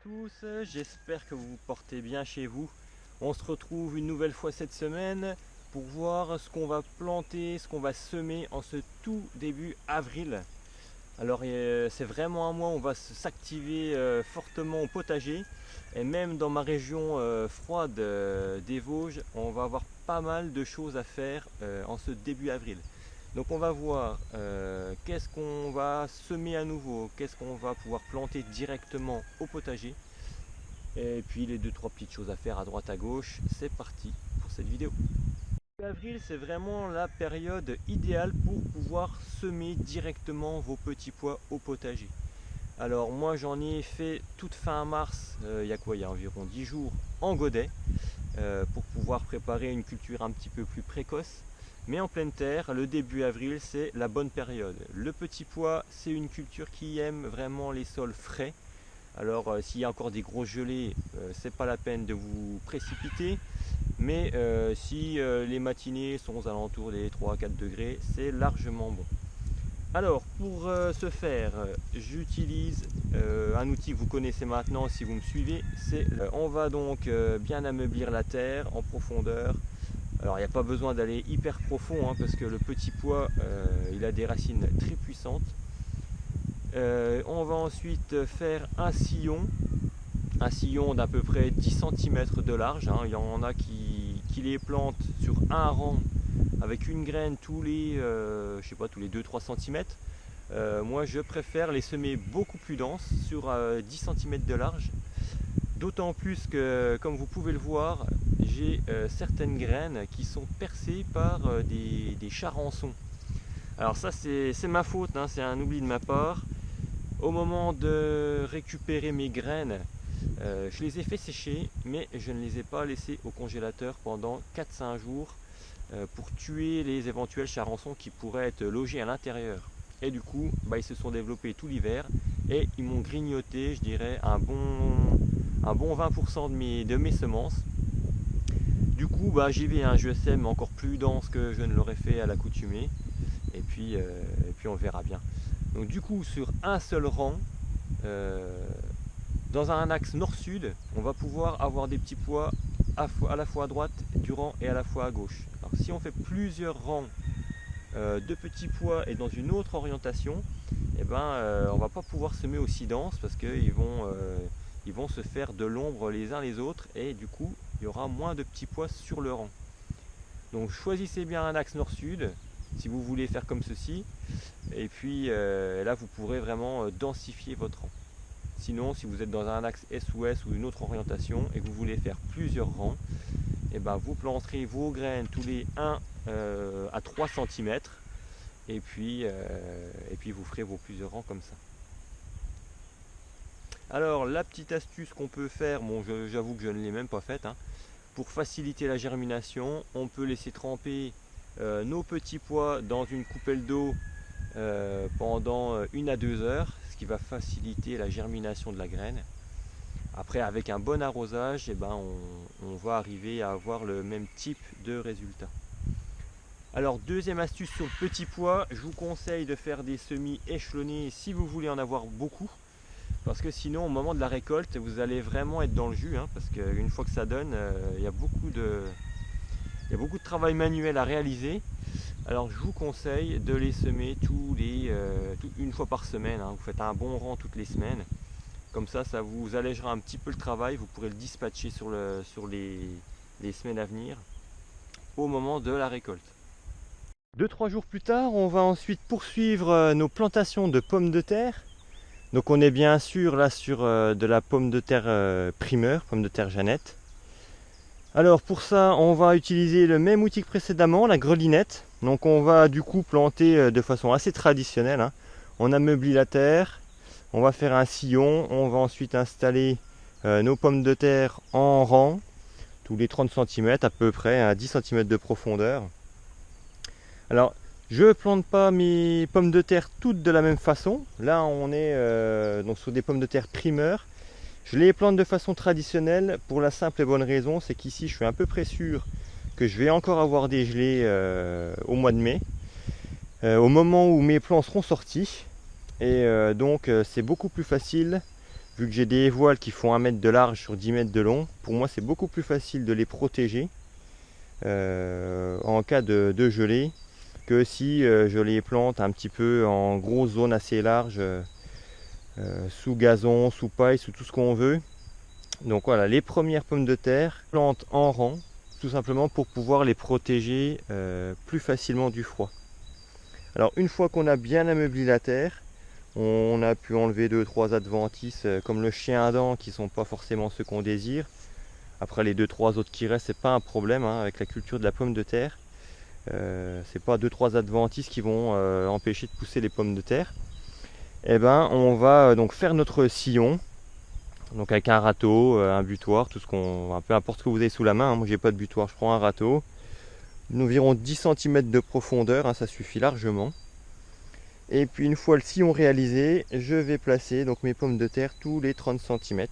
Tous, j'espère que vous vous portez bien chez vous. On se retrouve une nouvelle fois cette semaine pour voir ce qu'on va planter, ce qu'on va semer en ce tout début avril. Alors c'est vraiment un mois où on va s'activer fortement au potager et même dans ma région froide des Vosges, on va avoir pas mal de choses à faire en ce début avril. Donc on va voir qu'est-ce qu'on va semer à nouveau, qu'est-ce qu'on va pouvoir planter directement au potager. Et puis les deux trois petites choses à faire à droite à gauche. C'est parti pour cette vidéo. Avril, c'est vraiment la période idéale pour pouvoir semer directement vos petits pois au potager. Alors moi j'en ai fait toute fin mars, il y a quoi, il y a environ 10 jours en godet pour pouvoir préparer une culture un petit peu plus précoce. Mais en pleine terre, le début avril, c'est la bonne période. Le petit pois, c'est une culture qui aime vraiment les sols frais. Alors s'il y a encore des grosses gelées, c'est pas la peine de vous précipiter. Mais si les matinées sont aux alentours des 3-4 degrés, c'est largement bon. Alors pour ce faire, j'utilise un outil que vous connaissez maintenant si vous me suivez. On va donc bien ameublir la terre en profondeur. Alors il n'y a pas besoin d'aller hyper profond parce que le petit pois il a des racines très puissantes. On va ensuite faire un sillon d'à peu près 10 cm de large. Il y en a qui les plantent sur un rang avec une graine tous les, je sais pas, tous les 2-3 cm. Moi je préfère les semer beaucoup plus denses sur 10 cm de large. D'autant plus que, comme vous pouvez le voir, j'ai certaines graines qui sont percées par des charançons. Alors ça c'est ma faute, c'est un oubli de ma part. Au moment de récupérer mes graines, je les ai fait sécher, mais je ne les ai pas laissées au congélateur pendant 4-5 jours pour tuer les éventuels charançons qui pourraient être logés à l'intérieur. Et du coup, ils se sont développés tout l'hiver et ils m'ont grignoté, je dirais, un bon 20% de mes semences. Du coup, j'y vais, je sème encore plus dense que je ne l'aurais fait à l'accoutumée. Et puis on verra bien. Donc du coup, sur un seul rang, dans un axe nord-sud, on va pouvoir avoir des petits pois à la fois à droite du rang et à la fois à gauche. Alors si on fait plusieurs rangs de petits pois et dans une autre orientation, on va pas pouvoir semer aussi dense parce qu'ils vont se faire de l'ombre les uns les autres et du coup il y aura moins de petits pois sur le rang. Donc choisissez bien un axe nord-sud si vous voulez faire comme ceci, et puis là vous pourrez vraiment densifier votre rang. Sinon, si vous êtes dans un axe est-ouest ou une autre orientation et que vous voulez faire plusieurs rangs, vous planterez vos graines tous les 1 à 3 cm et puis vous ferez vos plusieurs rangs comme ça. Alors la petite astuce qu'on peut faire, j'avoue que je ne l'ai même pas faite, pour faciliter la germination, on peut laisser tremper nos petits pois dans une coupelle d'eau pendant 1 à 2 heures, ce qui va faciliter la germination de la graine. Après, avec un bon arrosage, on va arriver à avoir le même type de résultat. Alors deuxième astuce sur le petit pois, je vous conseille de faire des semis échelonnés si vous voulez en avoir beaucoup. Parce que sinon au moment de la récolte, vous allez vraiment être dans le jus, parce qu'une fois que ça donne, il y a beaucoup de travail manuel à réaliser. Alors je vous conseille de les semer une fois par semaine. Vous faites un bon rang toutes les semaines. Comme ça vous allégera un petit peu le travail. Vous pourrez le dispatcher sur les semaines à venir au moment de la récolte. 2-3 jours plus tard, on va ensuite poursuivre nos plantations de pommes de terre. Donc on est bien sûr là sur de la pomme de terre primeur, pomme de terre Jeannette. Alors pour ça, on va utiliser le même outil que précédemment, la grelinette. Donc on va du coup planter de façon assez traditionnelle. On ameublit la terre, on va faire un sillon, on va ensuite installer nos pommes de terre en rang, tous les 30 cm à peu près, à 10 cm de profondeur. Alors je ne plante pas mes pommes de terre toutes de la même façon. Là on est donc sur des pommes de terre primeur. Je les plante de façon traditionnelle pour la simple et bonne raison, c'est qu'ici je suis à peu près sûr que je vais encore avoir des gelées au mois de mai, au moment où mes plants seront sortis. Et donc c'est beaucoup plus facile vu que j'ai des voiles qui font 1 mètre de large sur 10 mètres de long, pour moi c'est beaucoup plus facile de les protéger en cas de gelée que si je les plante un petit peu en grosse zone assez large, sous gazon, sous paille, sous tout ce qu'on veut. Donc voilà, les premières pommes de terre, plantes en rang, tout simplement pour pouvoir les protéger plus facilement du froid. Alors une fois qu'on a bien ameubli la terre, on a pu enlever 2-3 adventices comme le chien à dents qui ne sont pas forcément ceux qu'on désire. Après les 2-3 autres qui restent, c'est pas un problème hein, avec la culture de la pomme de terre. C'est pas 2-3 adventices qui vont empêcher de pousser les pommes de terre. Et ben on va donc faire notre sillon. Donc avec un râteau, un butoir, tout ce qu'on, peu importe ce que vous avez sous la main. Hein. Moi j'ai pas de butoir, je prends un râteau. D'environ 10 cm de profondeur, hein, ça suffit largement. Et puis une fois le sillon réalisé, je vais placer donc mes pommes de terre tous les 30 cm.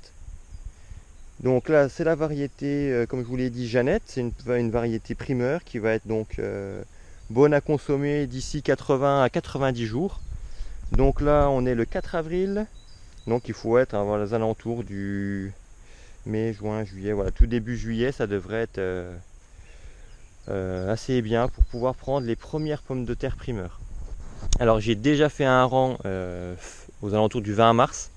Donc là c'est la variété, comme je vous l'ai dit, Jeannette, c'est une variété primeur qui va être donc bonne à consommer d'ici 80 à 90 jours. Donc là on est le 4 avril, donc il faut être voilà, aux alentours du mai, juin, juillet, voilà, tout début juillet ça devrait être assez bien pour pouvoir prendre les premières pommes de terre primeur. Alors j'ai déjà fait un rang aux alentours du 20 mars,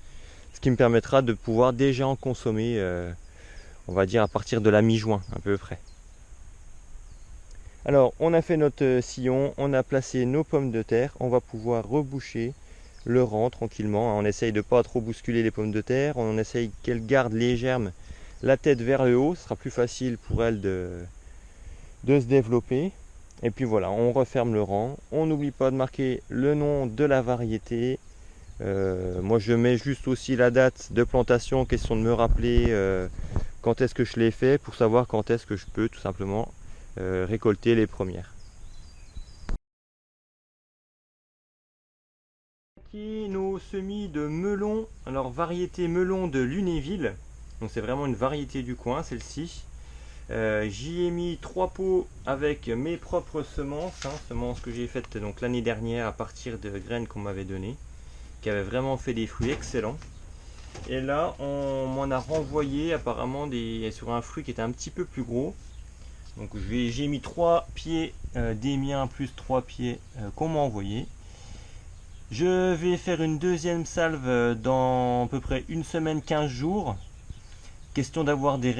ce qui me permettra de pouvoir déjà en consommer, on va dire à partir de la mi-juin à peu près. Alors on a fait notre sillon, on a placé nos pommes de terre, on va pouvoir reboucher le rang tranquillement. On essaye de ne pas trop bousculer les pommes de terre, on essaye qu'elles gardent les germes la tête vers le haut, ce sera plus facile pour elles de se développer. Et puis voilà, on referme le rang. On n'oublie pas de marquer le nom de la variété. Moi je mets juste aussi la date de plantation, question de me rappeler quand est-ce que je l'ai fait pour savoir quand est-ce que je peux tout simplement récolter les premières. Nos semis de melon, alors variété melon de Lunéville. Donc c'est vraiment une variété du coin celle-ci. J'y ai mis 3 pots avec mes propres semences, hein, semences que j'ai faites donc l'année dernière à partir de graines qu'on m'avait données, qui avaient vraiment fait des fruits excellents. Et là on m'en a renvoyé apparemment sur un fruit qui était un petit peu plus gros. Donc j'ai mis 3 pieds des miens plus 3 pieds qu'on m'a envoyé. Je vais faire une deuxième salve dans à peu près une semaine 15 jours. Question d'avoir des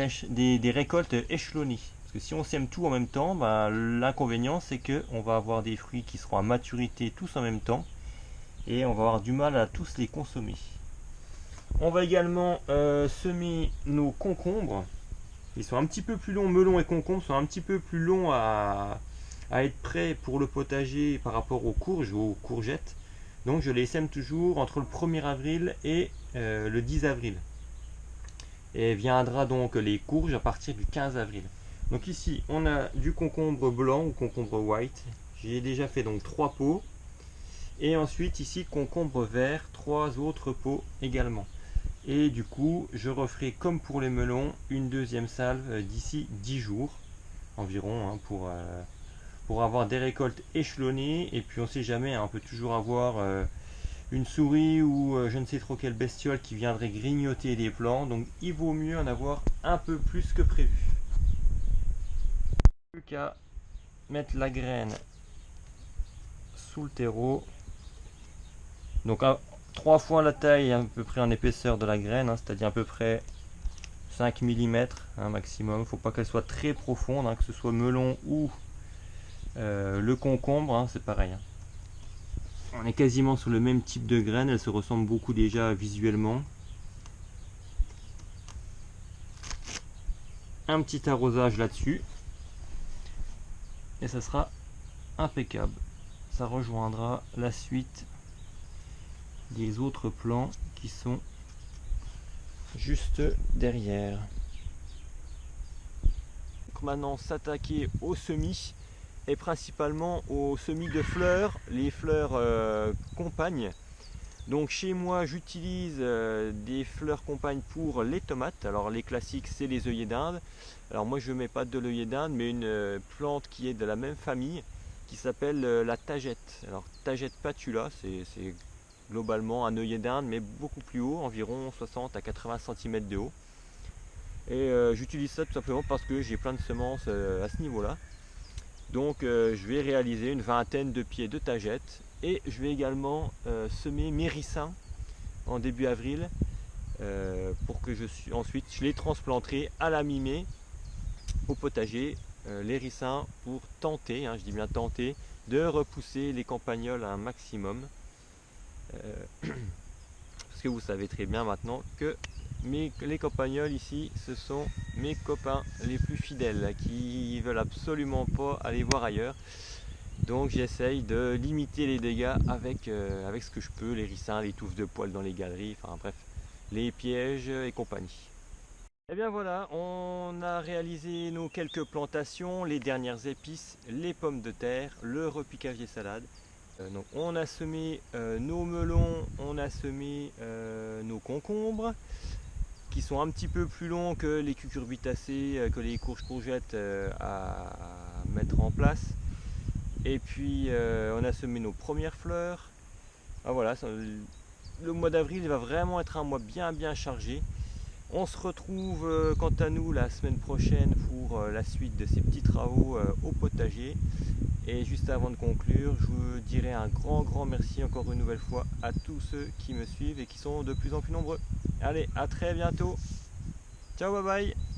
récoltes échelonnées. Parce que si on sème tout en même temps, bah, l'inconvénient c'est qu'on va avoir des fruits qui seront à maturité tous en même temps. Et on va avoir du mal à tous les consommer. On va également semer nos concombres. Ils sont un petit peu plus longs, melons et concombres sont un petit peu plus longs à être prêts pour le potager par rapport aux courges ou aux courgettes. Donc je les sème toujours entre le 1er avril et le 10 avril. Et viendra donc les courges à partir du 15 avril. Donc ici on a du concombre blanc ou concombre white. J'ai déjà fait donc 3 pots. Et ensuite ici concombre vert, 3 autres pots également. Et du coup je referai comme pour les melons une deuxième salve d'ici 10 jours environ hein, pour avoir des récoltes échelonnées. Et puis on sait jamais, hein, on peut toujours avoir une souris ou je ne sais trop quelle bestiole qui viendrait grignoter les plants. Donc il vaut mieux en avoir un peu plus que prévu. Plus qu'à mettre la graine sous le terreau. Donc 3 fois la taille à peu près en épaisseur de la graine, hein, c'est-à-dire à peu près 5 mm hein, maximum. Il ne faut pas qu'elle soit très profonde, hein, que ce soit melon ou le concombre, hein, c'est pareil. Hein. On est quasiment sur le même type de graines, elles se ressemblent beaucoup déjà visuellement. Un petit arrosage là-dessus et ça sera impeccable. Ça rejoindra la suite des autres plants qui sont juste derrière. Donc maintenant s'attaquer aux semis et principalement aux semis de fleurs, les fleurs compagnes. Donc chez moi j'utilise des fleurs compagnes pour les tomates. Alors les classiques c'est les œillets d'Inde. Alors moi je ne mets pas de l'œillet d'Inde mais une plante qui est de la même famille qui s'appelle la tagette. Alors tagette patula, c'est globalement un œillet d'Inde, mais beaucoup plus haut, environ 60 à 80 cm de haut. Et j'utilise ça tout simplement parce que j'ai plein de semences à ce niveau-là. Donc je vais réaliser une vingtaine de pieds de tagettes et je vais également semer mes ricins en début avril pour que ensuite je les transplanterai à la mi-mai au potager, les ricins, pour tenter, je dis bien tenter, de repousser les campagnols à un maximum. Parce que vous savez très bien maintenant que les campagnols ici, ce sont mes copains les plus fidèles qui veulent absolument pas aller voir ailleurs. Donc j'essaye de limiter les dégâts avec ce que je peux, les ricins, les touffes de poils dans les galeries, enfin bref, les pièges et compagnie. Et bien voilà, on a réalisé nos quelques plantations, les dernières épices, les pommes de terre, le repiquage des salades. Donc on a semé nos melons, on a semé nos concombres, qui sont un petit peu plus longs que les cucurbitacées, que les courgettes à mettre en place. Et puis on a semé nos premières fleurs. Ah, voilà, le mois d'avril va vraiment être un mois bien chargé. On se retrouve quant à nous la semaine prochaine pour la suite de ces petits travaux au potager. Et juste avant de conclure, je vous dirai un grand merci encore une nouvelle fois à tous ceux qui me suivent et qui sont de plus en plus nombreux. Allez, à très bientôt. Ciao, bye bye.